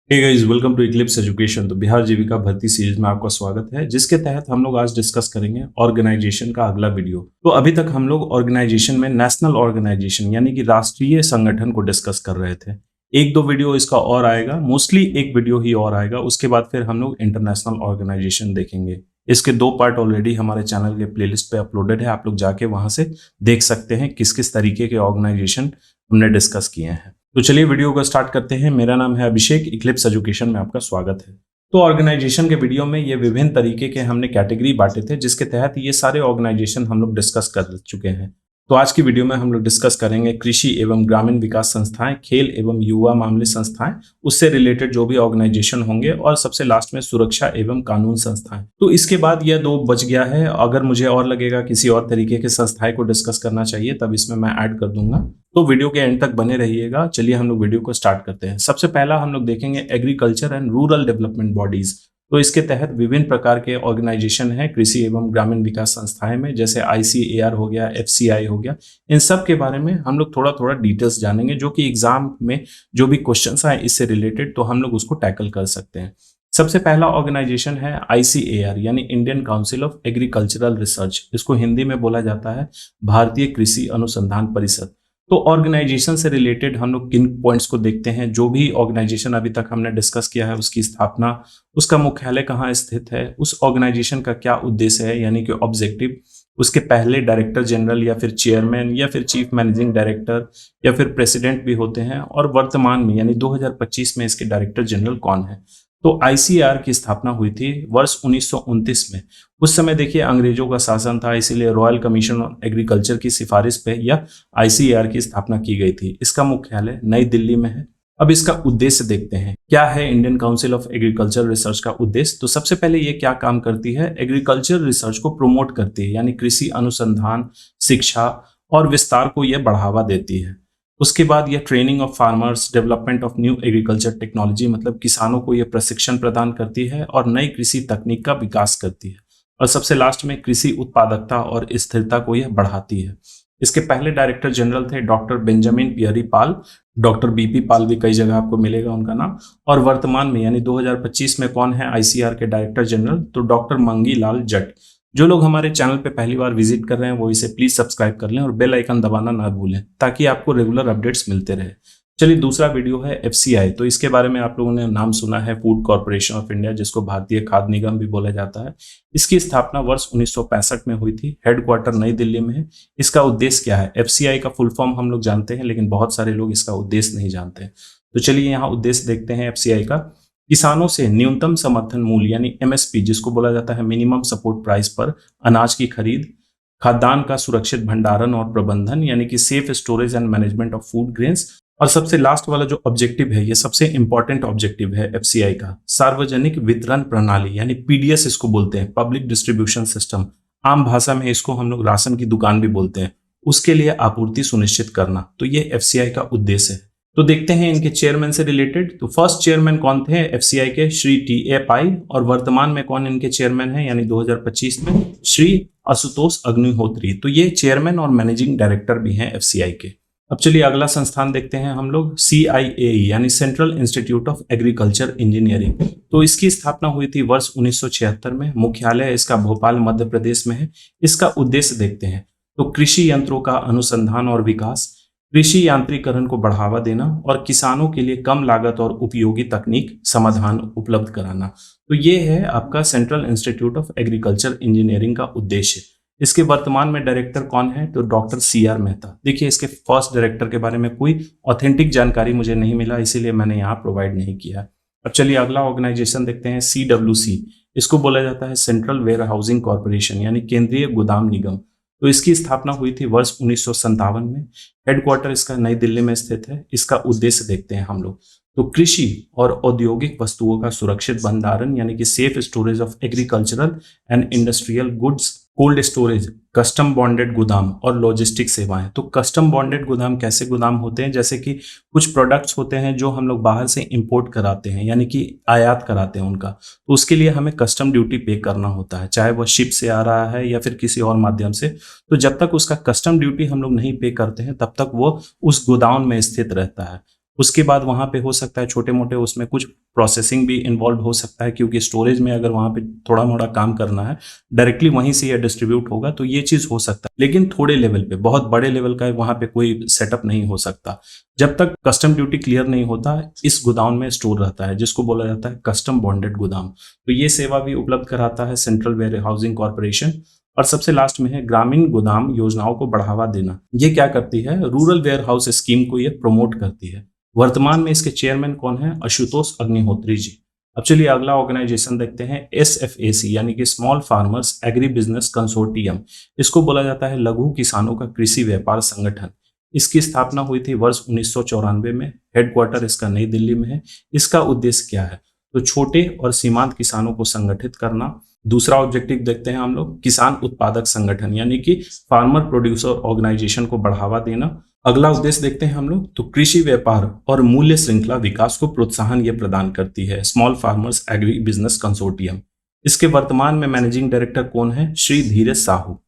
Hey guys, welcome to eclipse education. तो बिहार जीविका भर्ती series में आपका स्वागत है, जिसके तहत हम लोग आज डिस्कस करेंगे ऑर्गेनाइजेशन का अगला वीडियो। तो अभी तक हम लोग ऑर्गेनाइजेशन में नेशनल ऑर्गेनाइजेशन यानी कि राष्ट्रीय संगठन को डिस्कस कर रहे थे। एक दो वीडियो इसका और आएगा, मोस्टली एक वीडियो ही और आएगा। उसके बाद फिर हम लोग इंटरनेशनल ऑर्गेनाइजेशन देखेंगे। इसके दो पार्ट ऑलरेडी हमारे चैनल के प्लेलिस्ट पे अपलोडेड है, आप लोग जाके वहां से देख सकते हैं किस किस तरीके के ऑर्गेनाइजेशन हमने डिस्कस किए हैं। तो चलिए वीडियो को स्टार्ट करते हैं। मेरा नाम है अभिषेक, इक्लिप्स एजुकेशन में आपका स्वागत है। तो ऑर्गेनाइजेशन के वीडियो में ये विभिन्न तरीके के हमने कैटेगरी बांटे थे, जिसके तहत ये सारे ऑर्गेनाइजेशन हम लोग डिस्कस कर चुके हैं। तो आज की वीडियो में हम लोग डिस्कस करेंगे कृषि एवं ग्रामीण विकास संस्थाएं, खेल एवं युवा मामले संस्थाएं, उससे रिलेटेड जो भी ऑर्गेनाइजेशन होंगे, और सबसे लास्ट में सुरक्षा एवं कानून संस्थाएं। तो इसके बाद यह दो बच गया है। अगर मुझे और लगेगा किसी और तरीके के संस्थाएं को डिस्कस करना चाहिए, तब इसमें मैं ऐड कर दूंगा। तो वीडियो के एंड तक बने रहिएगा। चलिए हम लोग वीडियो को स्टार्ट करते हैं। सबसे पहला हम लोग देखेंगे agriculture and rural development bodies. तो इसके तहत विभिन्न प्रकार के ऑर्गेनाइजेशन है कृषि एवं ग्रामीण विकास संस्थाएं में, जैसे ICAR हो गया, FCI हो गया। इन सब के बारे में हम लोग थोड़ा थोड़ा डिटेल्स जानेंगे, जो कि एग्जाम में जो भी क्वेश्चंस आए इससे रिलेटेड, तो हम लोग उसको टैकल कर सकते हैं। सबसे पहला ऑर्गेनाइजेशन है ICAR यानी Indian council of agricultural research. इसको हिंदी में बोला जाता है भारतीय कृषि अनुसंधान परिषद। तो ऑर्गेनाइजेशन से रिलेटेड हम लोग किन पॉइंट्स को देखते हैं। जो भी ऑर्गेनाइजेशन अभी तक हमने डिस्कस किया है, उसकी स्थापना, उसका मुख्यालय कहाँ स्थित है, उस ऑर्गेनाइजेशन का क्या उद्देश्य है यानी कि ऑब्जेक्टिव, उसके पहले डायरेक्टर जनरल या फिर चेयरमैन या फिर चीफ मैनेजिंग डायरेक्टर या फिर प्रेसिडेंट भी होते हैं, और वर्तमान में यानी 2025 में इसके डायरेक्टर जनरल कौन है। तो ICAR की स्थापना हुई थी वर्ष 1929 में। उस समय देखिए अंग्रेजों का शासन था, इसीलिए रॉयल कमीशन ऑन एग्रीकल्चर की सिफारिश पे यह ICAR की स्थापना की गई थी। इसका मुख्यालय नई दिल्ली में है। अब इसका उद्देश्य देखते हैं, क्या है Indian council of agriculture research का उद्देश्य। तो सबसे पहले ये क्या काम करती है, एग्रीकल्चर रिसर्च को प्रमोट करती है, यानी कृषि अनुसंधान, शिक्षा और विस्तार को यह बढ़ावा देती है। उसके बाद यह training of farmers, development of new agriculture technology, मतलब किसानों को यह प्रशिक्षण प्रदान करती है और नई कृषि तकनीक का विकास करती है। और सबसे लास्ट में कृषि उत्पादकता और स्थिरता को यह बढ़ाती है। इसके पहले डायरेक्टर जनरल थे डॉक्टर बेंजामिन पियरी पाल। डॉक्टर BP पाल भी कई जगह आपको मिलेगा उनका नाम। और वर्तमान में यानी 2025 में कौन है ICAR के डायरेक्टर जनरल, तो डॉक्टर मंगी लाल जट। जो लोग हमारे चैनल पे पहली बार विजिट कर रहे हैं, वो इसे प्लीज सब्सक्राइब कर लें और बेल आइकन दबाना ना भूलें, ताकि आपको रेगुलर अपडेट्स मिलते रहे। चलिए दूसरा वीडियो है FCI। तो इसके बारे में आप लोगों ने नाम सुना है, फूड कॉर्पोरेशन ऑफ इंडिया, जिसको भारतीय खाद्य निगम भी बोला जाता है। इसकी स्थापना वर्ष 1965 में हुई थी। हेडक्वार्टर नई दिल्ली में है। इसका उद्देश्य क्या है, FCI का फुल फॉर्म हम लोग जानते हैं, लेकिन बहुत सारे लोग इसका उद्देश्य नहीं जानते। तो चलिए यहाँ उद्देश्य देखते हैं FCI का। किसानों से न्यूनतम समर्थन मूल्य यानी MSP, जिसको बोला जाता है मिनिमम सपोर्ट प्राइस पर अनाज की खरीद, खाद्यान्न का सुरक्षित भंडारण और प्रबंधन यानी कि safe storage and management of food grains, और सबसे लास्ट वाला जो ऑब्जेक्टिव है, ये सबसे इंपॉर्टेंट ऑब्जेक्टिव है FCI का, सार्वजनिक वितरण प्रणाली यानी PDS इसको बोलते हैं, पब्लिक डिस्ट्रीब्यूशन सिस्टम। आम भाषा में इसको हम लोग राशन की दुकान भी बोलते हैं। उसके लिए आपूर्ति सुनिश्चित करना, तो ये FCI का उद्देश्य है। तो देखते हैं इनके चेयरमैन से रिलेटेड। तो फर्स्ट चेयरमैन कौन थे FCI के, श्री TA पाई। और वर्तमान में कौन इनके चेयरमैन है यानी 2025 में, श्री आशुतोष अग्निहोत्री। तो ये चेयरमैन और मैनेजिंग डायरेक्टर भी हैं FCI के। अब चलिए अगला संस्थान देखते हैं हम लोग, CIAE यानी central institute of agriculture engineering. तो इसकी स्थापना हुई थी वर्ष 1976 में। मुख्यालय इसका भोपाल मध्य प्रदेश में है। इसका उद्देश्य देखते हैं, तो कृषि यंत्रों का अनुसंधान और विकास, कृषि यांत्रिकरण को बढ़ावा देना और किसानों के लिए कम लागत और उपयोगी तकनीक समाधान उपलब्ध कराना। तो ये है आपका central institute of agriculture engineering का उद्देश्य। इसके वर्तमान में डायरेक्टर कौन है, तो डॉक्टर CR मेहता। देखिए इसके फर्स्ट डायरेक्टर के बारे में कोई ऑथेंटिक जानकारी मुझे नहीं मिला, इसीलिए मैंने यहाँ प्रोवाइड नहीं किया। अब चलिए अगला ऑर्गेनाइजेशन देखते हैं, CWC। इसको बोला जाता है सेंट्रल वेयर हाउसिंग कॉर्पोरेशन यानी केंद्रीय गोदाम निगम। तो इसकी स्थापना हुई थी वर्ष 1957 में। हेडक्वार्टर इसका नई दिल्ली में स्थित है। इसका उद्देश्य देखते हैं हम लोग, तो कृषि और औद्योगिक वस्तुओं का सुरक्षित भंडारण यानी कि safe storage of agricultural and industrial goods, cold storage, custom bonded गोदाम और लॉजिस्टिक सेवाएं। तो कस्टम बॉन्डेड गोदाम कैसे गोदाम होते हैं, जैसे कि कुछ प्रोडक्ट्स होते हैं जो हम लोग बाहर से इंपोर्ट कराते हैं यानी कि आयात कराते हैं उनका, तो उसके लिए हमें कस्टम ड्यूटी पे करना होता है, चाहे वह शिप से आ रहा है या फिर किसी और माध्यम से। तो जब तक उसका कस्टम ड्यूटी हम लोग नहीं पे करते हैं, तब तक वो उस गोदाम में स्थित रहता है। उसके बाद वहाँ पे हो सकता है छोटे मोटे उसमें कुछ प्रोसेसिंग भी इन्वॉल्व हो सकता है, क्योंकि स्टोरेज में अगर वहाँ पे थोड़ा मोड़ा काम करना है, डायरेक्टली वहीं से यह डिस्ट्रीब्यूट होगा, तो ये चीज़ हो सकता है। लेकिन थोड़े लेवल पे, बहुत बड़े लेवल का वहाँ पे कोई सेटअप नहीं हो सकता जब तक कस्टम ड्यूटी क्लियर नहीं होता। इस गोदाम में स्टोर रहता है, जिसको बोला जाता है कस्टम बॉन्डेड गोदाम। तो ये सेवा भी उपलब्ध कराता है सेंट्रल वेयर हाउसिंग कॉर्पोरेशन। और सबसे लास्ट में है ग्रामीण गोदाम योजनाओं को बढ़ावा देना। ये क्या करती है? रूरल वेयर हाउस स्कीम को ये प्रमोट करती है। वर्तमान में इसके चेयरमैन कौन है? आशुतोष अग्निहोत्री जी। अब चलिए अगला ऑर्गेनाइजेशन देखते हैं, SFAC यानी कि small farmers agri business consortium. इसको बोला जाता है लघु किसानों का कृषि व्यापार संगठन। इसकी स्थापना हुई थी वर्ष 1994 में। हेडक्वार्टर इसका नई दिल्ली में है। इसका उद्देश्य क्या है? तो छोटे और सीमांत किसानों को संगठित करना। दूसरा ऑब्जेक्टिव देखते हैं हम लोग, किसान उत्पादक संगठन यानी कि फार्मर प्रोड्यूसर ऑर्गेनाइजेशन को बढ़ावा देना। अगला उद्देश्य देखते हैं हम लोग, तो कृषि व्यापार और मूल्य श्रृंखला विकास को प्रोत्साहन ये प्रदान करती है small farmers agri business consortium. इसके वर्तमान में मैनेजिंग डायरेक्टर कौन है? श्री धीरज साहू।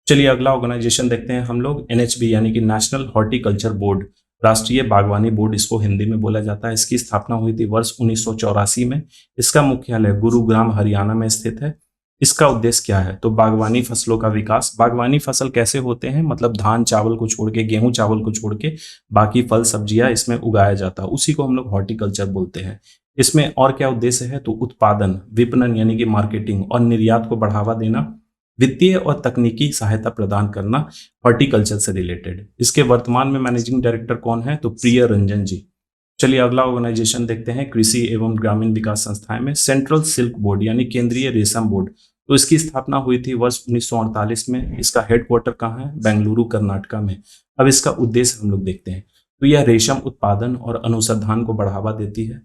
चलिए अगला ऑर्गेनाइजेशन देखते हैं हम लोग, NHB यानी कि नेशनल हॉर्टिकल्चर बोर्ड, राष्ट्रीय बागवानी बोर्ड इसको हिंदी में बोला जाता है। इसकी स्थापना हुई थी वर्ष 1984 में। इसका मुख्यालय गुरुग्राम हरियाणा में स्थित है। इसका उद्देश्य क्या है? तो बागवानी फसलों का विकास। बागवानी फसल कैसे होते हैं? मतलब धान चावल को छोड़ के, गेहूं चावल को छोड़ के बाकी फल सब्जियां इसमें उगाया जाता है, उसी को हम लोग हॉर्टिकल्चर बोलते हैं। इसमें और क्या उद्देश्य है? तो उत्पादन, विपणन यानी कि मार्केटिंग और निर्यात को बढ़ावा देना, वित्तीय और तकनीकी सहायता प्रदान करना, हॉर्टिकल्चर से रिलेटेड। इसके वर्तमान में मैनेजिंग डायरेक्टर कौन है? तो प्रिय रंजन जी। चलिए अगला ऑर्गेनाइजेशन देखते हैं, कृषि एवं ग्रामीण विकास संस्थाएं में सेंट्रल सिल्क बोर्ड यानी केंद्रीय रेशम बोर्ड। तो इसकी स्थापना हुई थी वर्ष 1948 में। इसका हेडक्वार्टर कहाँ है? बेंगलुरु कर्नाटका में। अब इसका उद्देश्य हम लोग देखते हैं, तो यह रेशम उत्पादन और अनुसंधान को बढ़ावा देती है।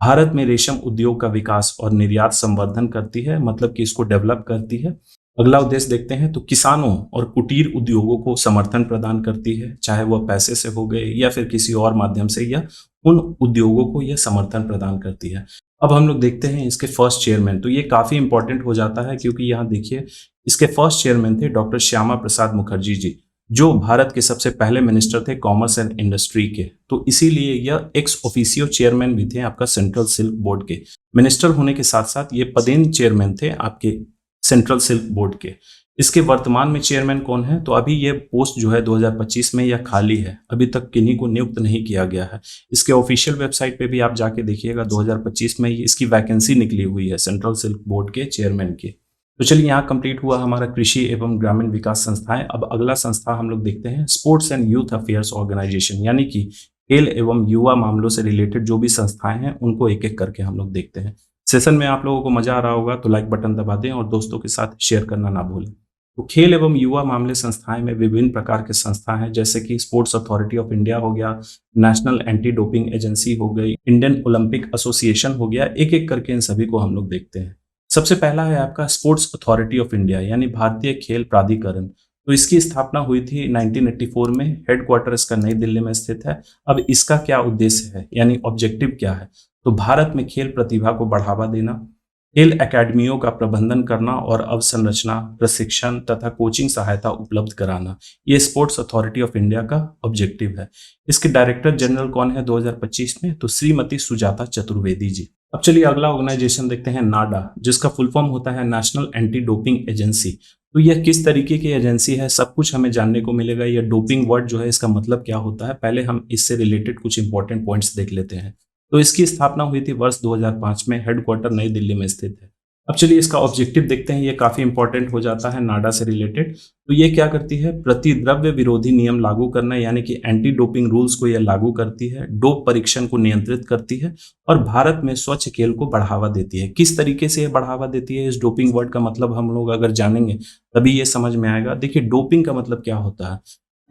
भारत में रेशम उद्योग का विकास और निर्यात संवर्धन करती है, मतलब कि इसको डेवलप करती है। अगला उद्देश्य देखते हैं, तो किसानों और कुटीर उद्योगों को समर्थन प्रदान करती है, चाहे वह पैसे से हो गए या फिर किसी और माध्यम से, या उन उद्योगों को यह समर्थन प्रदान करती है। अब हम लोग देखते हैं इसके फर्स्ट चेयरमैन। तो ये काफी इंपॉर्टेंट हो जाता है, क्योंकि यहाँ देखिए इसके फर्स्ट चेयरमैन थे डॉक्टर श्यामा प्रसाद मुखर्जी जी, जो भारत के सबसे पहले मिनिस्टर थे कॉमर्स एंड इंडस्ट्री के। तो इसीलिए यह एक्स ऑफिशियो चेयरमैन भी थे आपका सेंट्रल सिल्क बोर्ड के। मिनिस्टर होने के साथ साथ ये पदेन चेयरमैन थे आपके सेंट्रल सिल्क बोर्ड के। इसके वर्तमान में चेयरमैन कौन है? तो अभी ये पोस्ट जो है 2025 में यह खाली है, अभी तक किन्हीं को नियुक्त नहीं किया गया है। इसके ऑफिशियल वेबसाइट पे भी आप जाके देखिएगा, 2025 में इसकी वैकेंसी निकली हुई है सेंट्रल सिल्क बोर्ड के चेयरमैन की। तो चलिए यहाँ कंप्लीट हुआ हमारा कृषि एवं ग्रामीण विकास संस्थाएं। अब अगला संस्था हम लोग देखते हैं, sports and youth affairs organisation, यानी कि खेल एवं युवा मामलों से रिलेटेड जो भी संस्थाएं हैं उनको एक एक करके हम लोग देखते हैं। सेशन में आप लोगों को मजा आ रहा होगा तो लाइक बटन दबा दें और दोस्तों के साथ शेयर करना ना भूलें। तो खेल एवं युवा मामले संस्थाएं में विभिन्न प्रकार के संस्था हैं, जैसे कि स्पोर्ट्स अथॉरिटी ऑफ इंडिया हो गया, नेशनल एंटी डोपिंग एजेंसी हो गई, इंडियन ओलंपिक एसोसिएशन हो गया। एक एक करके इन सभी को हम लोग देखते हैं। सबसे पहला है आपका स्पोर्ट्स अथॉरिटी ऑफ इंडिया यानी भारतीय खेल प्राधिकरण। तो इसकी स्थापना हुई थी 1984 में। हेडक्वार्टर इसका नई दिल्ली में स्थित है। अब इसका क्या उद्देश्य है यानी ऑब्जेक्टिव क्या है? तो भारत में खेल प्रतिभा को बढ़ावा देना, खेल एकेडमियों का प्रबंधन करना और अवसंरचना, प्रशिक्षण तथा कोचिंग सहायता उपलब्ध कराना, ये स्पोर्ट्स अथॉरिटी ऑफ इंडिया का ऑब्जेक्टिव है। इसके डायरेक्टर जनरल कौन है 2025 में? तो श्रीमती सुजाता चतुर्वेदी जी। अब चलिए अगला ऑर्गेनाइजेशन देखते हैं, नाडा, जिसका फुल फॉर्म होता है नेशनल एंटी डोपिंग एजेंसी। तो यह किस तरीके की एजेंसी है, सब कुछ हमें जानने को मिलेगा। यह डोपिंग वर्ड जो है इसका मतलब क्या होता है, पहले हम इससे रिलेटेड कुछ इंपॉर्टेंट पॉइंट्स देख लेते हैं। तो इसकी स्थापना हुई थी वर्ष 2005 में। हेडक्वार्टर नई दिल्ली में स्थित है। अब चलिए इसका ऑब्जेक्टिव देखते हैं, ये काफी इंपॉर्टेंट हो जाता है नाडा से रिलेटेड। तो ये क्या करती है? प्रतिद्रव्य विरोधी नियम लागू करना, यानी कि एंटी डोपिंग रूल्स को यह लागू करती है, डोप परीक्षण को नियंत्रित करती है और भारत में स्वच्छ खेल को बढ़ावा देती है। किस तरीके से यह बढ़ावा देती है, इस डोपिंग वर्ड का मतलब हम लोग अगर जानेंगे तभी ये समझ में आएगा। देखिए डोपिंग का मतलब क्या होता है,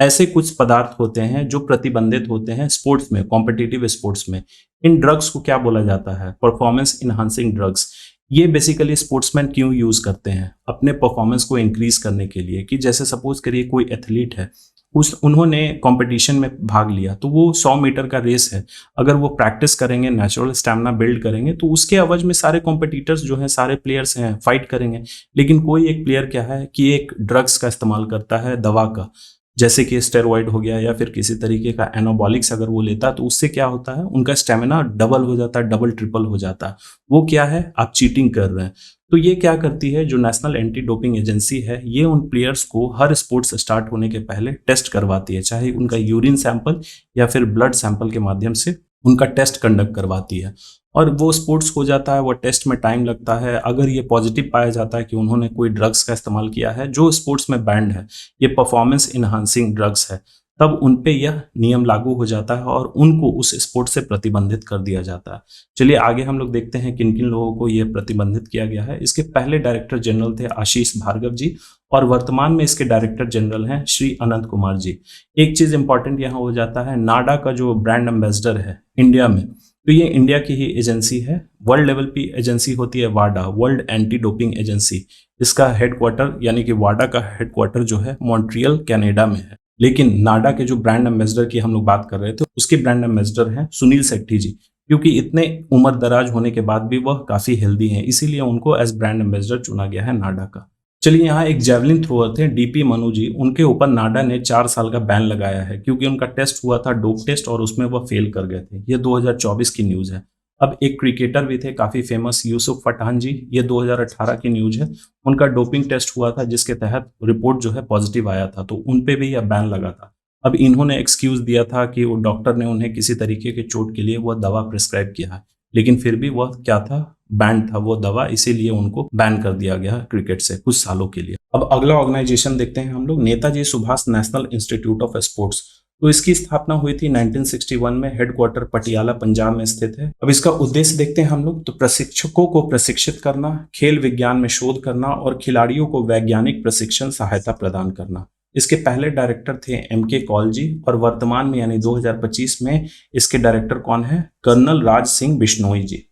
ऐसे कुछ पदार्थ होते हैं जो प्रतिबंधित होते हैं स्पोर्ट्स में, कॉम्पिटिटिव स्पोर्ट्स में। इन ड्रग्स को क्या बोला जाता है? Performance enhancing drugs. ये बेसिकली स्पोर्ट्समैन क्यों यूज करते हैं? अपने परफॉर्मेंस को इंक्रीज करने के लिए। कि जैसे सपोज करिए कोई एथलीट है, उन्होंने कंपटीशन में भाग लिया, तो वो 100 मीटर का रेस है, अगर वो प्रैक्टिस करेंगे, नेचुरल स्टैमिना बिल्ड करेंगे, तो उसके एवज में सारे कॉम्पिटिटर्स जो हैं, सारे प्लेयर्स हैं, फाइट करेंगे। लेकिन कोई एक प्लेयर क्या है कि एक ड्रग्स का इस्तेमाल करता है, दवा का, जैसे कि स्टेरॉइड हो गया या फिर किसी तरीके का एनाबॉलिक्स अगर वो लेता है तो उससे क्या होता है, उनका स्टेमिना डबल हो जाता है, डबल ट्रिपल हो जाता है। वो क्या है, आप चीटिंग कर रहे हैं। तो ये क्या करती है, जो नेशनल एंटी डोपिंग एजेंसी है, ये उन प्लेयर्स को हर स्पोर्ट्स स्टार्ट होने के पहले टेस्ट करवाती है, चाहे उनका यूरिन सैंपल या फिर ब्लड सैंपल के माध्यम से उनका टेस्ट कंडक्ट करवाती है। और वो स्पोर्ट्स हो जाता है, वो टेस्ट में टाइम लगता है। अगर ये पॉजिटिव पाया जाता है कि उन्होंने कोई ड्रग्स का इस्तेमाल किया है जो स्पोर्ट्स में बैंड है, ये परफॉर्मेंस इनहांसिंग ड्रग्स है, तब उन पे यह नियम लागू हो जाता है और उनको उस स्पोर्ट से प्रतिबंधित कर दिया जाता है। चलिए आगे हम लोग देखते हैं किन किन लोगों को यह प्रतिबंधित किया गया है। इसके पहले डायरेक्टर जनरल थे आशीष भार्गव जी और वर्तमान में इसके डायरेक्टर जनरल हैं श्री अनंत कुमार जी। एक चीज इंपॉर्टेंट यहाँ हो जाता है, नाडा का जो ब्रांड एम्बेसडर है इंडिया में, तो ये इंडिया की ही एजेंसी है। वर्ल्ड लेवल की एजेंसी होती है वाडा, वर्ल्ड एंटी डोपिंग एजेंसी। इसका हेडक्वार्टर यानी कि वाडा का हेडक्वार्टर जो है मॉन्ट्रियल कनाडा में है। लेकिन नाडा के जो ब्रांड एम्बेसडर की हम लोग बात कर रहे थे, उसके ब्रांड एम्बेसडर हैं सुनील शेट्टी जी, क्योंकि इतने उम्र दराज होने के बाद भी वह काफी हेल्दी हैं, इसीलिए उनको एज ब्रांड एम्बेसडर चुना गया है नाडा का। चलिए यहाँ एक जेवलिन थ्रोअर थे डीपी मनु जी, उनके ऊपर नाडा ने 4 साल का बैन लगाया है क्योंकि उनका टेस्ट हुआ था डोप टेस्ट और उसमें वह फेल कर गए थे। ये 2024 की न्यूज है। अब एक क्रिकेटर भी थे काफी फेमस, यूसुफ पठान जी, ये 2018 की न्यूज है। उनका डोपिंग टेस्ट हुआ था जिसके तहत रिपोर्ट जो है पॉजिटिव आया था, तो उन पे भी यह बैन लगा था। अब इन्होंने एक्सक्यूज दिया था कि वो डॉक्टर ने उन्हें किसी तरीके के चोट के लिए वह दवा प्रिस्क्राइब किया है, लेकिन फिर भी वह क्या था, बैंड था वो दवा, इसीलिए उनको बैन कर दिया गया क्रिकेट से कुछ सालों के लिए। अब अगला ऑर्गेनाइजेशन देखते हैं हम लोग, Netaji Subhash national institute of sports. तो इसकी स्थापना हुई थी 1961 में, हेडक्वार्टर पटियाला पंजाब में स्थित है। अब इसका उद्देश्य देखते हैं हम लोग, तो प्रशिक्षकों को प्रशिक्षित करना, खेल विज्ञान में शोध करना और खिलाड़ियों को वैज्ञानिक प्रशिक्षण सहायता प्रदान करना। इसके पहले डायरेक्टर थे MK कौल जी और वर्तमान में यानी 2025 में इसके डायरेक्टर कौन है, कर्नल राज सिंह बिश्नोई जी।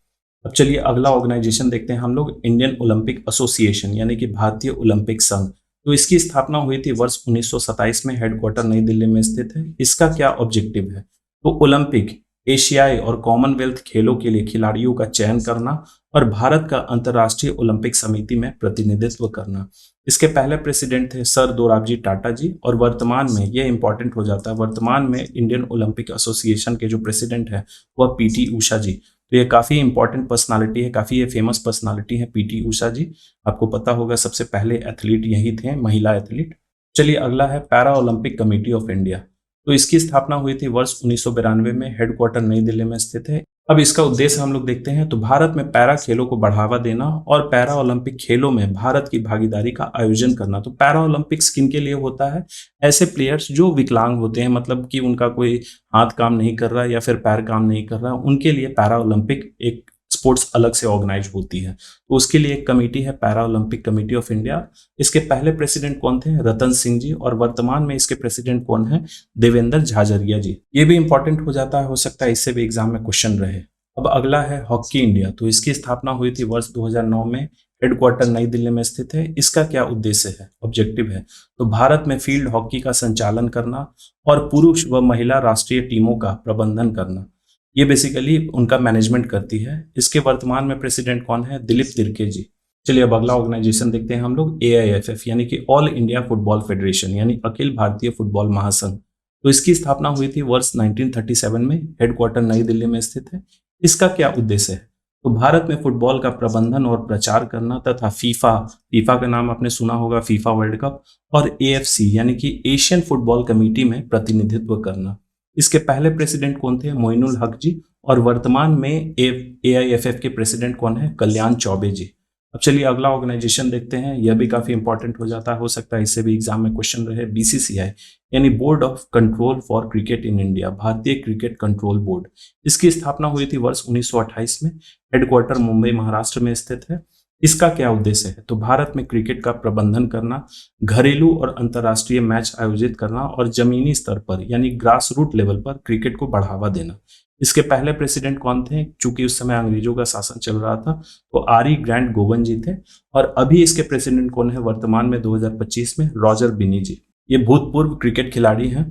अब चलिए अगला ऑर्गेनाइजेशन देखते हैं हम लोग, इंडियन ओलंपिक एसोसिएशन यानी कि भारतीय ओलंपिक संघ। तो इसकी स्थापना हुई थी वर्ष 1927 में, हेडक्वार्टर नई दिल्ली में स्थित है। इसका क्या ऑब्जेक्टिव है, तो ओलंपिक, एशियाई और कॉमनवेल्थ खेलों के लिए खिलाड़ियों का चयन करना और भारत का अंतर्राष्ट्रीय ओलंपिक समिति में प्रतिनिधित्व करना। इसके पहले प्रेसिडेंट थे सर दोराबजी टाटा जी और वर्तमान में, ये इंपॉर्टेंट हो जाता है, वर्तमान में इंडियन ओलंपिक एसोसिएशन के जो प्रेसिडेंट है वह PT उषा जी। तो ये काफी इंपॉर्टेंट पर्सनालिटी है, काफी ये फेमस पर्सनालिटी है PT उषा जी। आपको पता होगा सबसे पहले एथलीट यही थे, महिला एथलीट। चलिए अगला है para Olympic committee of India. तो इसकी स्थापना हुई थी वर्ष 1992 में, हेडक्वार्टर नई दिल्ली में स्थित है। अब इसका उद्देश्य हम लोग देखते हैं, तो भारत में पैरा खेलों को बढ़ावा देना और पैरा ओलंपिक खेलों में भारत की भागीदारी का आयोजन करना। तो पैरा ओलंपिक्स किन के लिए होता है, ऐसे प्लेयर्स जो विकलांग होते हैं, मतलब कि उनका कोई हाथ काम नहीं कर रहा है या फिर पैर काम नहीं कर रहा है, उनके लिए पैरा ओलंपिक एक स्पोर्ट्स अलग से ऑर्गेनाइज होती है। तो उसके लिए एक कमेटी है para Olympic committee of India. इसके पहले प्रेसिडेंट कौन थे, रतन सिंह जी, और वर्तमान में इसके प्रेसिडेंट कौन है, देवेंद्र झाझरिया जी। ये भी इंपॉर्टेंट हो जाता है, हो सकता है इससे भी एग्जाम में क्वेश्चन रहे। अब अगला है हॉकी इंडिया। तो इसकी स्थापना हुई थी वर्ष 2009 में, हेडक्वार्टर नई दिल्ली में स्थित है। इसका क्या उद्देश्य है, ऑब्जेक्टिव है, तो भारत में फील्ड हॉकी का संचालन करना और पुरुष व महिला राष्ट्रीय टीमों का प्रबंधन करना। ये बेसिकली उनका मैनेजमेंट करती है। इसके वर्तमान में प्रेसिडेंट कौन है, दिलीप तिर्के जी। चलिए अब अगला ऑर्गेनाइजेशन देखते हैं हम लोग, AIFF यानी कि ऑल इंडिया फुटबॉल फेडरेशन यानी अखिल भारतीय फुटबॉल महासंघ। तो इसकी स्थापना हुई थी वर्ष 1937 में, हेडक्वार्टर नई दिल्ली में स्थित है। इसका क्या उद्देश्य है, तो भारत में फुटबॉल का प्रबंधन और प्रचार करना तथा फीफा का नाम आपने सुना होगा, फीफा वर्ल्ड कप, और AFC यानी कि एशियन फुटबॉल कमेटी में प्रतिनिधित्व करना। इसके पहले प्रेसिडेंट कौन थे, मोइनुल हक जी, और वर्तमान में AIFF के प्रेसिडेंट कौन है, कल्याण चौबे जी। अब चलिए अगला ऑर्गेनाइजेशन देखते हैं, यह भी काफी इंपॉर्टेंट हो जाता है, हो सकता है इससे भी एग्जाम में क्वेश्चन रहे, BCCI यानी board of control for cricket in India, भारतीय क्रिकेट कंट्रोल बोर्ड। इसकी स्थापना हुई थी वर्ष 1928 में, हेडक्वार्टर मुंबई महाराष्ट्र में स्थित है। इसका क्या उद्देश्य है, तो भारत में क्रिकेट का प्रबंधन करना, घरेलू और अंतर्राष्ट्रीय मैच आयोजित करना और जमीनी स्तर पर यानी ग्रास रूट लेवल पर क्रिकेट को बढ़ावा देना। इसके पहले प्रेसिडेंट कौन थे, चूंकि उस समय अंग्रेजों का शासन चल रहा था, तो RE ग्रांट गोवन जी थे, और अभी इसके प्रेसिडेंट कौन है वर्तमान में 2025 में, रॉजर बिनी जी। ये भूतपूर्व क्रिकेट खिलाड़ी हैं।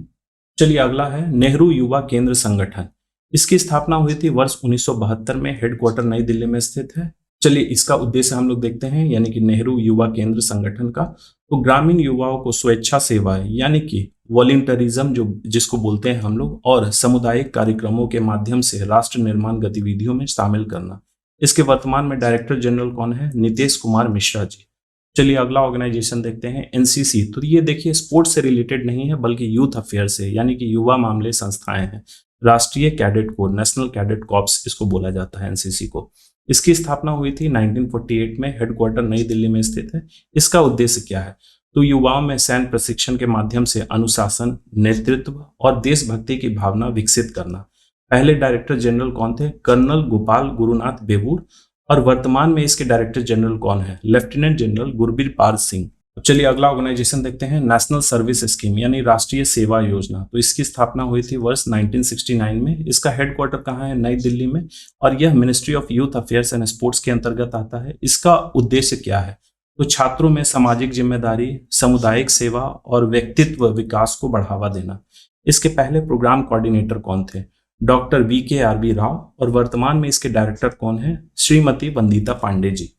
चलिए अगला है नेहरू युवा केंद्र संगठन। इसकी स्थापना हुई थी वर्ष 1972 में, हेडक्वार्टर नई दिल्ली में स्थित है। चलिए इसका उद्देश्य हम लोग देखते हैं, यानी कि नेहरू युवा केंद्र संगठन का, तो ग्रामीण युवाओं को स्वेच्छा सेवाएं यानी कि वॉलंटरिज्म जो जिसको बोलते हैं हम लोग, और सामुदायिक कार्यक्रमों के माध्यम से राष्ट्र निर्माण गतिविधियों में शामिल करना। इसके वर्तमान में डायरेक्टर जनरल कौन है? नीतीश कुमार मिश्रा जी। चलिए अगला ऑर्गेनाइजेशन देखते हैं, एनसीसी। तो ये देखिए स्पोर्ट्स से रिलेटेड नहीं है बल्कि यूथ अफेयर से, यानी कि युवा मामले संस्थाएं हैं। राष्ट्रीय cadet corps, national cadet corps इसको बोला जाता है एनसीसी को। इसकी स्थापना हुई थी 1948 में, हेडक्वार्टर नई दिल्ली में स्थित है। इसका उद्देश्य क्या है? तो युवाओं में सैन्य प्रशिक्षण के माध्यम से अनुशासन, नेतृत्व और देशभक्ति की भावना विकसित करना। पहले डायरेक्टर जनरल कौन थे? कर्नल गोपाल गुरुनाथ बेबूर। और वर्तमान में इसके डायरेक्टर जनरल कौन है? Lieutenant general Gurbir Pal Singh. चलिए अगला ऑर्गेनाइजेशन देखते हैं, नेशनल सर्विस स्कीम यानी राष्ट्रीय सेवा योजना। तो इसकी स्थापना हुई थी वर्ष 1969 में। इसका हेडक्वार्टर कहाँ है? नई दिल्ली में। और यह ministry of youth affairs and sports के अंतर्गत आता है। इसका उद्देश्य क्या है? तो छात्रों में सामाजिक जिम्मेदारी, सामुदायिक सेवा और व्यक्तित्व विकास को बढ़ावा देना। इसके पहले प्रोग्राम कोऑर्डिनेटर कौन थे? Doctor VKRB Rao. और वर्तमान में इसके डायरेक्टर कौन है? श्रीमती वंदिता पांडे जी।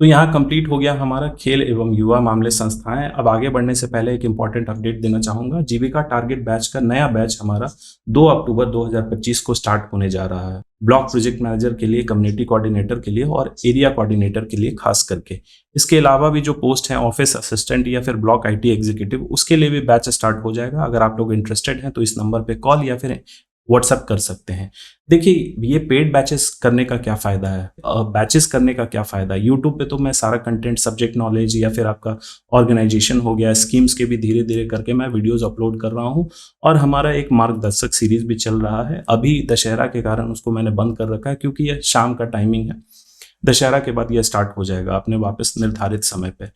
तो यहाँ कंप्लीट हो गया हमारा खेल एवं युवा मामले संस्थाएं। अब आगे बढ़ने से पहले एक इंपॉर्टेंट अपडेट देना चाहूंगा। जीविका टारगेट बैच का नया बैच हमारा 2 अक्टूबर 2025 को स्टार्ट होने जा रहा है। ब्लॉक प्रोजेक्ट मैनेजर के लिए, कम्युनिटी कोऑर्डिनेटर के लिए और एरिया कोऑर्डिनेटर के लिए खास करके। इसके अलावा भी जो पोस्ट है ऑफिस असिस्टेंट या फिर ब्लॉक IT एग्जीक्यूटिव, उसके लिए भी बैच स्टार्ट हो जाएगा। अगर आप लोग इंटरेस्टेड हैं तो इस नंबर पे कॉल या फिर व्हाट्सएप कर सकते हैं। देखिए ये पेड बैचेस करने का क्या फायदा है? बैचेस करने का क्या फायदा है? यूट्यूब पे तो मैं सारा कंटेंट, सब्जेक्ट नॉलेज या फिर आपका ऑर्गेनाइजेशन हो गया, स्कीम्स के भी धीरे धीरे करके मैं वीडियोस अपलोड कर रहा हूँ। और हमारा एक मार्गदर्शक सीरीज भी चल रहा है। अभी दशहरा के कारण उसको मैंने बंद कर रखा है क्योंकि यह शाम का टाइमिंग है। दशहरा के बाद यह स्टार्ट हो जाएगा अपने वापस निर्धारित समय पे।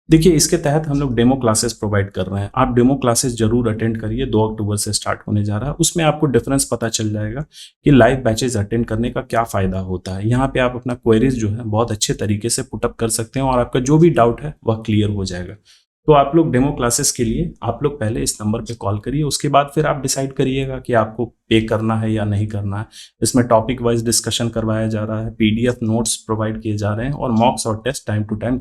देखिए इसके तहत हम लोग डेमो क्लासेस प्रोवाइड कर रहे हैं। आप डेमो क्लासेस जरूर अटेंड करिए। 2 अक्टूबर से स्टार्ट होने जा रहा है। उसमें आपको डिफरेंस पता चल जाएगा कि लाइव बैचेज अटेंड करने का क्या फायदा होता है। यहाँ पे आप अपना क्वेरीज जो है बहुत अच्छे तरीके से पुटअप कर सकते हैं और आपका जो भी डाउट है वह क्लियर हो जाएगा। तो आप लोग डेमो क्लासेस के लिए आप लोग पहले इस नंबर पे कॉल करिए। उसके बाद फिर आप डिसाइड करिएगा कि आपको पे करना है या नहीं करना है। इसमें टॉपिक वाइज डिस्कशन करवाया जा रहा है, PDF नोट्स प्रोवाइड किए जा रहे हैं और मॉक्स और test time to time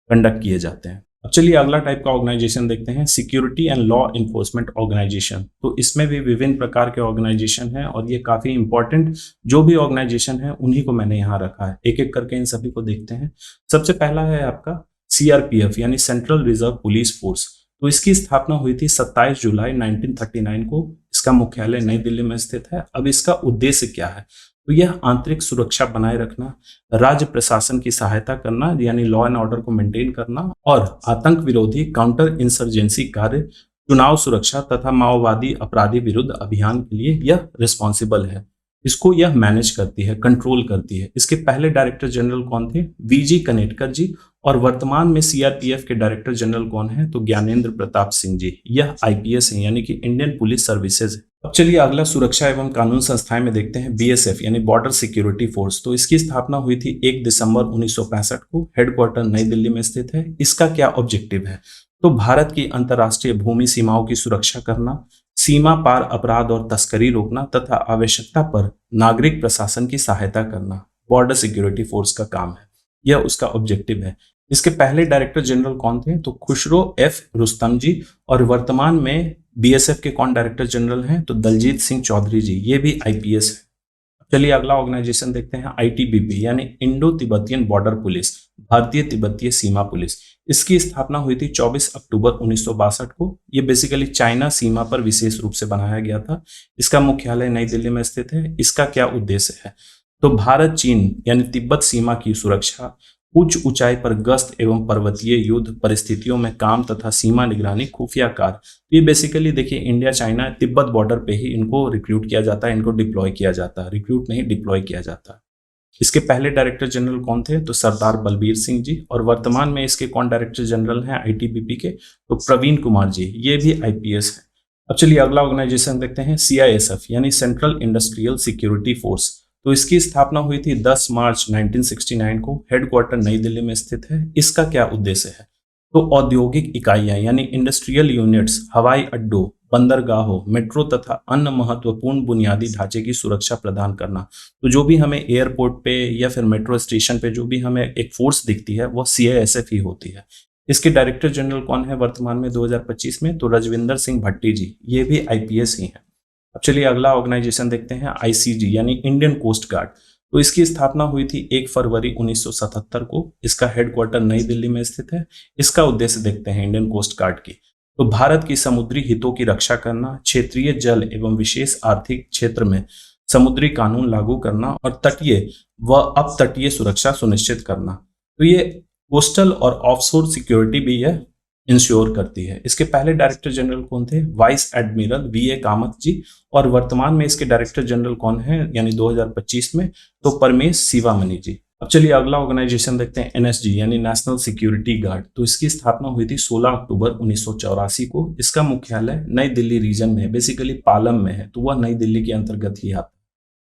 conduct किए जाते हैं। अब चलिए अगला टाइप का ऑर्गेनाइजेशन देखते हैं, security and law enforcement organisation. तो इसमें भी विभिन्न प्रकार के ऑर्गेनाइजेशन हैं और ये काफी इंपॉर्टेंट जो भी ऑर्गेनाइजेशन है उन्हीं को मैंने यहाँ रखा है। एक एक करके इन सभी को देखते हैं। सबसे पहला है आपका CRPF यानी सेंट्रल रिजर्व पुलिस फोर्स। तो इसकी स्थापना हुई थी 27 जुलाई 1939 को। इसका मुख्यालय नई दिल्ली में स्थित है। अब इसका उद्देश्य क्या है? तो यह आंतरिक सुरक्षा बनाए रखना, राज्य प्रशासन की सहायता करना यानी लॉ एंड ऑर्डर को मेंटेन करना और आतंक विरोधी काउंटर इंसर्जेंसी कार्य, चुनाव सुरक्षा तथा माओवादी अपराधी विरुद्ध अभियान के लिए यह रिस्पॉन्सिबल है। इसको यह मैनेज करती है, कंट्रोल करती है। इसके पहले डायरेक्टर जनरल कौन थे? VG कनेटकर जी। और वर्तमान में CRPF के डायरेक्टर जनरल कौन है? तो ज्ञानेंद्र प्रताप सिंह जी। यह IPS है यानी कि इंडियन पुलिस सर्विसेज है। अब चलिए अगला सुरक्षा एवं कानून संस्थाएं में देखते हैं, BSF यानी बॉर्डर सिक्योरिटी फोर्स। तो इसकी स्थापना हुई थी 1 दिसंबर 1965 को। हेडक्वार्टर नई दिल्ली में स्थित है। इसका क्या ऑब्जेक्टिव है? तो भारत की अंतर्राष्ट्रीय भूमि सीमाओं की सुरक्षा करना, सीमा पार अपराध और तस्करी रोकना तथा आवश्यकता पर नागरिक प्रशासन की सहायता करना बॉर्डर सिक्योरिटी फोर्स का काम है। यह उसका ऑब्जेक्टिव है। इसके पहले डायरेक्टर जनरल कौन थे? तो खुसरो F रुस्तम जी। और वर्तमान में BSF के कौन डायरेक्टर जनरल हैं? तो दलजीत सिंह चौधरी जी। ये भी IPS है। चलिए अगला ऑर्गेनाइजेशन देखते हैं, ITBP यानी इंडो तिब्बतियन बॉर्डर पुलिस, भारतीय तिब्बतीय सीमा पुलिस। इसकी स्थापना हुई थी 24 अक्टूबर 1962 को। ये बेसिकली चाइना सीमा पर विशेष रूप से बनाया गया था। इसका मुख्यालय नई दिल्ली में स्थित है। इसका क्या उद्देश्य है? तो भारत चीन यानी तिब्बत सीमा की सुरक्षा, उच्च ऊंचाई पर गश्त एवं पर्वतीय युद्ध परिस्थितियों में काम तथा सीमा निगरानी, खुफिया कार्य। तो ये बेसिकली देखिए इंडिया चाइना तिब्बत बॉर्डर पे ही इनको रिक्रूट किया जाता है, इनको डिप्लॉय किया जाता है। रिक्रूट नहीं, डिप्लॉय किया जाता है। इसके पहले डायरेक्टर जनरल कौन थे? तो सरदार बलबीर सिंह जी। और वर्तमान में इसके कौन डायरेक्टर जनरल हैं ITBP के? तो प्रवीण कुमार जी। ये भी IPS है। अब चलिए अगला ऑर्गेनाइजेशन देखते हैं, CISF यानी सेंट्रल इंडस्ट्रियल सिक्योरिटी फोर्स। तो इसकी स्थापना हुई थी 10 मार्च 1969 को। हेडक्वार्टर नई दिल्ली में स्थित है। इसका क्या उद्देश्य है? तो औद्योगिक इकाइयां यानी इंडस्ट्रियल यूनिट्स, हवाई अड्डों, बंदरगाहों, मेट्रो तथा अन्य महत्वपूर्ण बुनियादी ढांचे की सुरक्षा प्रदान करना। तो जो भी हमें एयरपोर्ट पे या फिर मेट्रो स्टेशन पे जो भी हमें एक फोर्स दिखती है वह CISF ही होती है। इसके डायरेक्टर जनरल कौन है वर्तमान में 2025 में? तो रजविंदर सिंह भट्टी जी, ये भी आईपीएस ही है। अब चलिए अगला ऑर्गेनाइजेशन देखते हैं, आईसीजी यानी इंडियन कोस्ट गार्ड। तो इसकी स्थापना हुई थी 1 फरवरी 1977 को। इसका हेडक्वार्टर नई दिल्ली में स्थित है। इसका उद्देश्य देखते हैं इंडियन कोस्ट गार्ड की। तो भारत की समुद्री हितों की रक्षा करना, क्षेत्रीय जल एवं विशेष आर्थिक क्षेत्र में समुद्री कानून लागू करना और तटीय व अपतटीय सुरक्षा सुनिश्चित करना। तो ये कोस्टल और ऑफशोर सिक्योरिटी भी यह इंश्योर करती है। इसके पहले डायरेक्टर जनरल कौन थे? वाइस एडमिरल वीए कामत जी। और वर्तमान में इसके डायरेक्टर जनरल कौन है यानी 2025 में? तो परमेश शिवामणि जी। अब चलिए अगला ऑर्गेनाइजेशन देखते हैं, एनएसजी यानी नेशनल सिक्योरिटी गार्ड। तो इसकी स्थापना हुई थी 16 अक्टूबर 1984 को। इसका मुख्यालय नई दिल्ली रीजन में, बेसिकली पालम में है, तो वह नई दिल्ली के अंतर्गत ही आता है।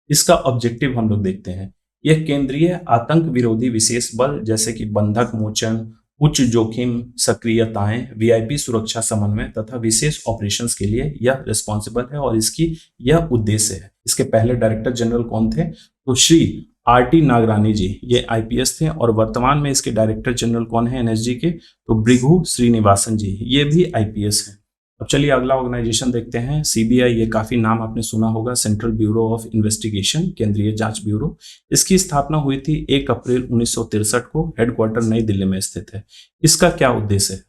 इसका ऑब्जेक्टिव हम लोग देखते हैं, यह केंद्रीय आतंक विरोधी विशेष बल जैसे कि बंधक मोचन, उच्च जोखिम सक्रियताएं, वीआईपी सुरक्षा समन्वय तथा विशेष ऑपरेशंस के लिए यह रिस्पॉन्सिबल है और इसकी यह उद्देश्य है। इसके पहले डायरेक्टर जनरल कौन थे? तो श्री आरटी नागरानी जी, ये आईपीएस थे। और वर्तमान में इसके डायरेक्टर जनरल कौन है एनएसजी के? तो भृगु श्रीनिवासन जी, ये भी आईपीएस हैं। अब चलिए अगला ऑर्गेनाइजेशन देखते हैं, सीबीआई। ये काफी नाम आपने सुना होगा, सेंट्रल ब्यूरो ऑफ इन्वेस्टिगेशन, केंद्रीय जांच ब्यूरो। इसकी स्थापना हुई थी 1 अप्रैल 1963 को। हेडक्वार्टर नई दिल्ली में स्थित है। इसका क्या उद्देश्य है?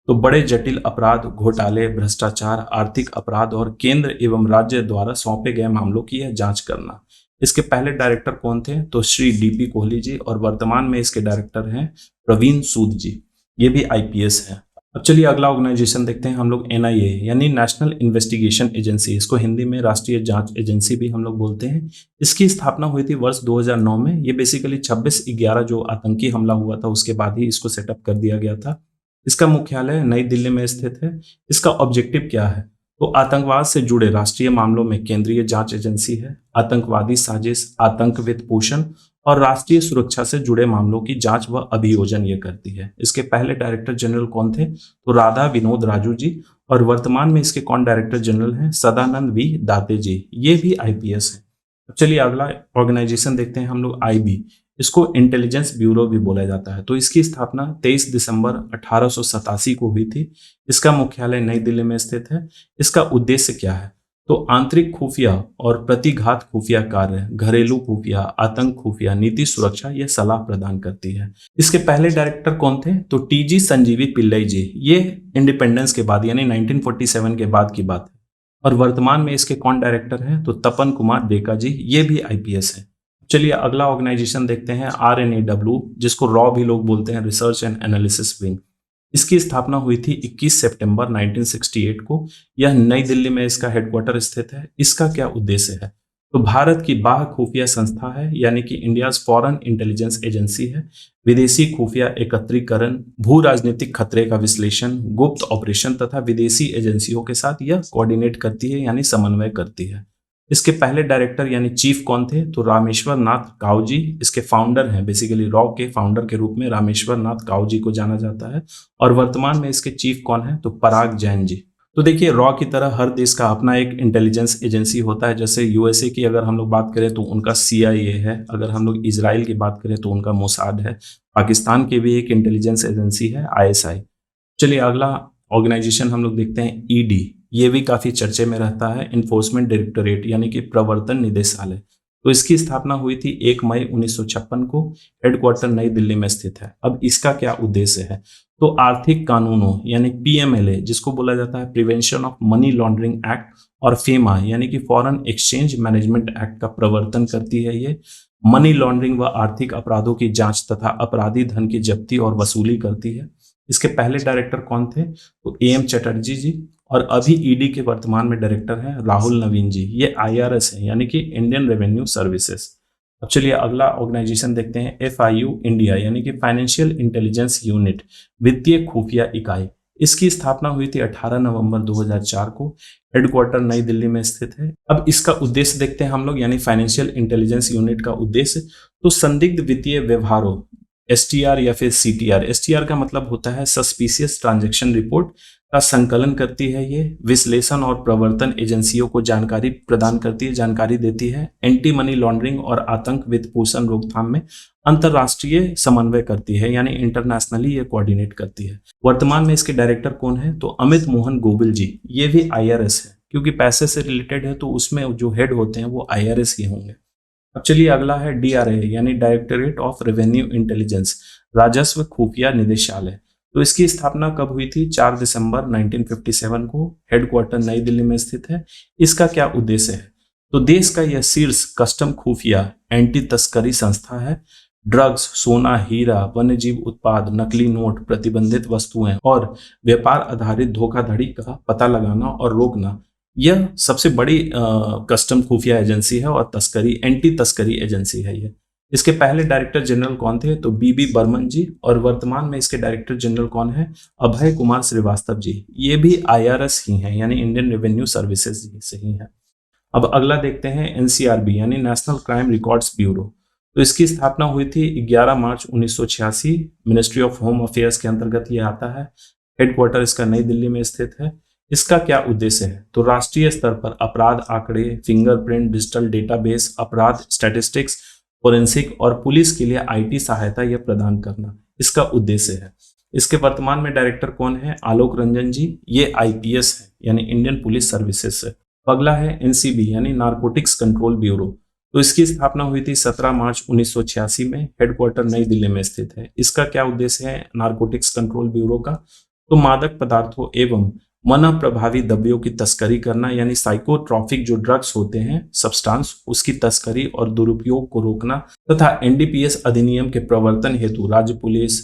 तो बड़े जटिल अपराध, घोटाले, भ्रष्टाचार, आर्थिक अपराध और केंद्र एवं राज्य द्वारा सौंपे गए मामलों की यह जांच करना। इसके पहले डायरेक्टर कौन थे? तो श्री डीपी कोहली जी। और वर्तमान में इसके डायरेक्टर हैं प्रवीण सूद जी, ये भी आईपीएस है। अब चलिए अगला ऑर्गेनाइजेशन देखते हैं हम लोग, एनआईए यानी नेशनल इन्वेस्टिगेशन एजेंसी। इसको हिंदी में राष्ट्रीय जांच एजेंसी भी हम लोग बोलते हैं। इसकी स्थापना हुई थी वर्ष 2009 में। ये बेसिकली 26/11 जो आतंकी हमला हुआ था उसके बाद ही इसको सेटअप कर दिया गया था। इसका मुख्यालय नई दिल्ली में स्थित है। इसका ऑब्जेक्टिव क्या है? तो आतंकवाद से जुड़े राष्ट्रीय मामलों में केंद्रीय जांच एजेंसी है। आतंकवादी साजिश, आतंक वित्त पोषण और राष्ट्रीय सुरक्षा से जुड़े मामलों की जांच व अभियोजन ये करती है। इसके पहले डायरेक्टर जनरल कौन थे? तो राधा विनोद राजू जी। और वर्तमान में इसके कौन डायरेक्टर जनरल हैं? सदानंद वी दाते जी, ये भी आईपीएस है। चलिए अगला ऑर्गेनाइजेशन देखते हैं हम लोग, आईबी। इसको इंटेलिजेंस ब्यूरो भी बोला जाता है। तो इसकी स्थापना 23 दिसंबर 1887 को हुई थी। इसका मुख्यालय नई दिल्ली में स्थित है। इसका उद्देश्य क्या है? तो आंतरिक खुफिया और प्रतिघात खुफिया कार्य, घरेलू खुफिया, आतंक खुफिया, नीति सुरक्षा यह सलाह प्रदान करती है। इसके पहले डायरेक्टर कौन थे? तो टीजी संजीवी पिल्लई जी। ये इंडिपेंडेंस के बाद यानी 1947 के बाद की बात है। और वर्तमान में इसके कौन डायरेक्टर हैं? तो तपन कुमार डेका जी, ये भी आईपीएस है। चलिए अगला ऑर्गेनाइजेशन देखते हैं, आरएनएडब्ल्यू, जिसको रॉ भी लोग बोलते हैं, रिसर्च एंड एनालिसिस विंग। इसकी स्थापना हुई थी 21 सितंबर 1968 को। यह नई दिल्ली में इसका हेडक्वार्टर स्थित है। इसका क्या उद्देश्य है? तो भारत की बाह्य खुफिया संस्था है, यानी कि इंडियाज फॉरेन इंटेलिजेंस एजेंसी है। विदेशी खुफिया एकत्रीकरण, भू राजनीतिक खतरे का विश्लेषण, गुप्त ऑपरेशन तथा विदेशी एजेंसियों के साथ यह कोऑर्डिनेट करती है यानी समन्वय करती है। इसके पहले डायरेक्टर यानी चीफ कौन थे? तो रामेश्वर नाथ काऊ जी। इसके फाउंडर हैं, बेसिकली रॉ के फाउंडर के रूप में रामेश्वर नाथ काऊ जी को जाना जाता है। और वर्तमान में इसके चीफ कौन है? तो पराग जैन जी। तो देखिए, रॉ की तरह हर देश का अपना एक इंटेलिजेंस एजेंसी होता है। जैसे यूएसए की अगर हम लोग बात करें तो उनका सीआईए है। अगर हम लोग इजराइल की बात करें तो उनका मोसाद है। पाकिस्तान की भी एक इंटेलिजेंस एजेंसी है, आईएसआई। चलिए अगला ऑर्गेनाइजेशन हम लोग देखते हैं, ईडी। ये भी काफी चर्चे में रहता है, इन्फोर्समेंट डायरेक्टोरेट यानी कि प्रवर्तन निदेशालय। तो इसकी स्थापना हुई थी 1 मई 1956 को। हेडक्वार्टर नई दिल्ली में स्थित है। अब इसका क्या उद्देश्य है? तो आर्थिक कानूनों यानी पीएमएलए, जिसको बोला जाता है prevention of money laundering act, और फेमा यानी कि फॉरेन एक्सचेंज मैनेजमेंट एक्ट का प्रवर्तन करती है। ये मनी लॉन्ड्रिंग व आर्थिक अपराधों की जांच तथा अपराधी धन की जब्ती और वसूली करती है। इसके पहले डायरेक्टर कौन थे? तो एएम चटर्जी जी। और अभी ईडी के वर्तमान में डायरेक्टर हैं राहुल नवीन जी। ये आईआरएस है यानी कि इंडियन रेवेन्यू सर्विसेज। अब चलिए अगला ऑर्गेनाइजेशन देखते हैं, एफआईयू इंडिया यानी कि फाइनेंशियल इंटेलिजेंस यूनिट, वित्तीय खुफिया इकाई। इसकी स्थापना हुई थी 18 नवंबर 2004 को। हेडक्वार्टर नई दिल्ली में स्थित है। अब इसका उद्देश्य देखते हैं हम लोग, यानी फाइनेंशियल इंटेलिजेंस यूनिट का उद्देश्य। तो संदिग्ध वित्तीय व्यवहारों, एसटीआर या फिर सीटीआर। एसटीआर का मतलब होता है सस्पिशियस ट्रांजैक्शन रिपोर्ट, का संकलन करती है, ये विश्लेषण और प्रवर्तन एजेंसियों को जानकारी प्रदान करती है, जानकारी देती है, एंटी मनी लॉन्ड्रिंग और आतंक वित्त पोषण रोकथाम में अंतरराष्ट्रीय समन्वय करती है, यानी इंटरनेशनली ये कोऑर्डिनेट करती है। वर्तमान में इसके डायरेक्टर कौन है? तो अमित मोहन गोविल जी, ये भी IRS है, क्योंकि पैसे से रिलेटेड है तो उसमें जो हेड होते हैं वो IRS ही होंगे। अब चलिए अगला है DRA यानी डायरेक्टोरेट ऑफ रेवेन्यू इंटेलिजेंस, राजस्व खुफिया निदेशालय। तो इसकी स्थापना कब हुई थी? 4 दिसंबर 1957 को। हेडक्वार्टर नई दिल्ली में स्थित है। इसका क्या उद्देश्य है? तो देश का यह शीर्ष कस्टम खुफिया एंटी तस्करी संस्था है। ड्रग्स, सोना, हीरा, वन्यजीव उत्पाद, नकली नोट, प्रतिबंधित वस्तुएं और व्यापार आधारित धोखाधड़ी का पता लगाना और रोकना, यह सबसे बड़ी कस्टम खुफिया एजेंसी है और तस्करी एंटी तस्करी एजेंसी है ये। इसके पहले डायरेक्टर जनरल कौन थे? तो BB बर्मन जी। और वर्तमान में इसके डायरेक्टर जनरल कौन है? अभय कुमार श्रीवास्तव जी। ये भी IRS ही हैं, यानी इंडियन रेवेन्यू सर्विसेज से ही है। अब अगला देखते हैं NCRB यानी नेशनल क्राइम रिकॉर्ड्स ब्यूरो। तो इसकी स्थापना हुई थी 11 मार्च 1986। मिनिस्ट्री ऑफ होम अफेयर्स के अंतर्गत ये आता है। हेडक्वार्टर इसका नई दिल्ली में स्थित है। इसका क्या उद्देश्य है? तो राष्ट्रीय स्तर पर अपराध आंकड़े, फिंगरप्रिंट, डिजिटल डेटाबेस, अपराध स्टैटिस्टिक्स, फोरेंसिक और पुलिस के लिए IT सहायता यह प्रदान करना इसका उद्देश्य है। इसके वर्तमान में डायरेक्टर कौन है? आलोक रंजन जी। ये IPS है, यानी इंडियन पुलिस सर्विसेज से। अगला है NCB यानी नारकोटिक्स कंट्रोल ब्यूरो। तो इसकी स्थापना हुई थी 17 मार्च 1986 में। हेडक्वार्टर नई दिल्ली में स्थित है। इसका क्या उद्देश्य है नारकोटिक्स कंट्रोल ब्यूरो का? तो मादक पदार्थों एवं मना प्रभावी द्रव्यों की तस्करी करना, यानी साइकोट्रॉपिक जो ड्रग्स होते हैं सब्सटेंस, उसकी तस्करी और दुरुपयोग को रोकना तथा NDPS अधिनियम के प्रवर्तन हेतु राज्य पुलिस,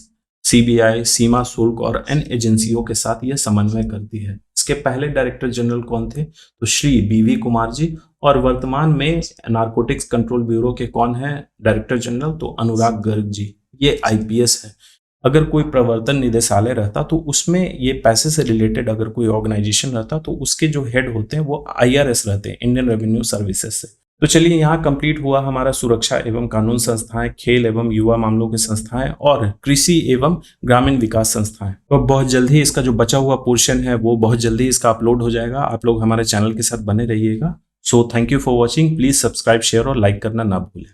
CBI, सीमा शुल्क और अन्य एजेंसियों के साथ यह समन्वय करती है। इसके पहले डायरेक्टर जनरल कौन थे? तो श्री BV कुमार जी। और वर्तमान में नारकोटिक्स कंट्रोल ब्यूरो के कौन है डायरेक्टर जनरल? तो अनुराग गर्ग जी। ये IPS है। अगर कोई प्रवर्तन निदेशालय रहता तो उसमें ये पैसे से रिलेटेड अगर कोई ऑर्गेनाइजेशन रहता तो उसके जो हेड होते हैं वो IRS रहते हैं, इंडियन रेवेन्यू सर्विसेज से। तो चलिए यहाँ कंप्लीट हुआ हमारा सुरक्षा एवं कानून संस्थाएं, खेल एवं युवा मामलों की संस्थाएं और कृषि एवं ग्रामीण विकास संस्थाएं। तो बहुत जल्दी इसका जो बचा हुआ पोर्शन है वो बहुत जल्दी इसका अपलोड हो जाएगा। आप लोग हमारे चैनल के साथ बने रहिएगा। So thank you for watching. Please subscribe, share और लाइक करना ना भूलें।